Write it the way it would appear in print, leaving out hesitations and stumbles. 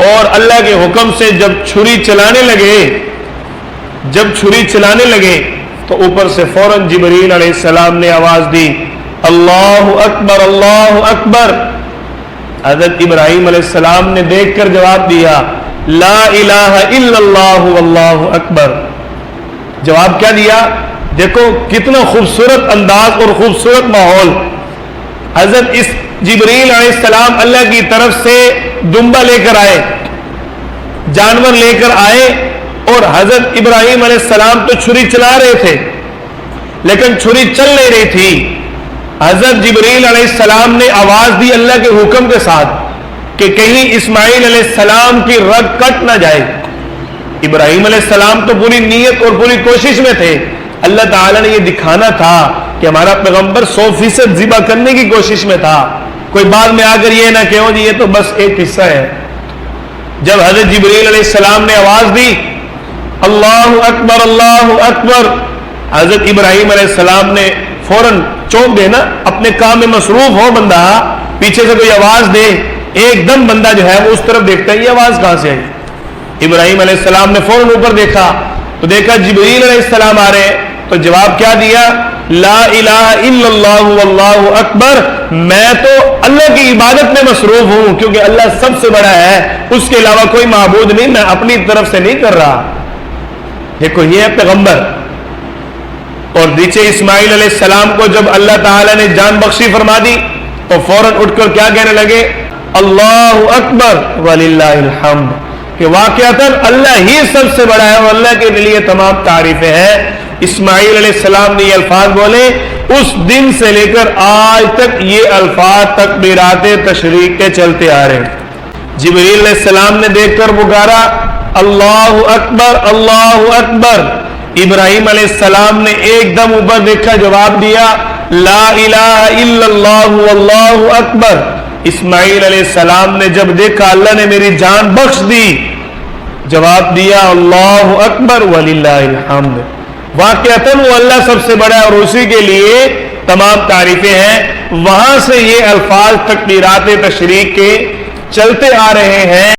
اور اللہ کے حکم سے جب چھری چلانے لگے تو اوپر سے فوراً جبریل علیہ السلام نے آواز دی، اللہ اکبر اللہ اکبر۔ حضرت ابراہیم علیہ السلام نے دیکھ کر جواب دیا، لا الہ الا اللہ واللہ اکبر۔ جواب کیا دیا؟ دیکھو کتنا خوبصورت انداز اور خوبصورت ماحول۔ حضرت اس جبریل علیہ السلام اللہ کی طرف سے دمبا لے کر آئے، جانور لے کر آئے، اور حضرت ابراہیم علیہ السلام تو چھری چلا رہے تھے لیکن چھری چل نہیں رہی تھی۔ حضرت جبریل علیہ السلام نے آواز دی اللہ کے حکم کے ساتھ کہ کہیں اسماعیل علیہ السلام کی رگ کٹ نہ جائے۔ ابراہیم علیہ السلام تو پوری نیت اور پوری کوشش میں تھے، اللہ تعالیٰ نے یہ دکھانا تھا کہ ہمارا پیغمبر 100% ذبح کرنے کی کوشش میں تھا، کوئی بعد میں آ کر یہ نہ کہو جی یہ تو بس ایک حصہ ہے۔ جب حضرت جبریل علیہ السلام نے آواز دی اللہ اکبر اللہ اکبر، حضرت ابراہیم علیہ السلام نے فوراً چونک دے نا، اپنے کام میں مصروف ہو بندہ، پیچھے سے کوئی آواز دے ایک دم بندہ جو ہے وہ اس طرف دیکھتا ہے یہ آواز کہاں سے آئی۔ ابراہیم علیہ السلام نے فوراً اوپر دیکھا تو دیکھا جبریل علیہ السلام آ رہے ہیں، تو جواب کیا دیا؟ لا الہ الا اللہ واللہ اکبر، میں تو اللہ کی عبادت میں مصروف ہوں کیونکہ اللہ سب سے بڑا ہے، اس کے علاوہ کوئی معبود نہیں، میں اپنی طرف سے نہیں کر رہا۔ دیکھو یہ ہے پیغمبر۔ اور نیچے اسماعیل علیہ السلام کو جب اللہ تعالیٰ نے جان بخشی فرما دی تو فوراً اٹھ کر کیا کہنے لگے؟ اللہ اکبر وللہ الحمد، کہ واقعتاً اللہ ہی سب سے بڑا ہے اور اللہ کے لیے تمام تعریفیں ہیں۔ اسماعیل علیہ السلام نے یہ الفاظ بولے، اس دن سے لے کر آج تک یہ الفاظ تکبیرات تشریق کے چلتے آ رہے ہیں۔ جبریل علیہ السلام نے دیکھ کر پکارا اللہ اکبر اللہ اکبر، ابراہیم علیہ السلام نے ایک دم اوپر دیکھا، جواب دیا لا الہ الا اللہ واللہ اکبر۔ اسماعیل علیہ السلام نے جب دیکھا اللہ نے میری جان بخش دی، جواب دیا اللہ اکبر وللہ الحمد، واقعتاً وہ اللہ سب سے بڑا ہے اور اسی کے لیے تمام تعریفیں ہیں۔ وہاں سے یہ الفاظ تکبیرات تشریق کے چلتے آ رہے ہیں۔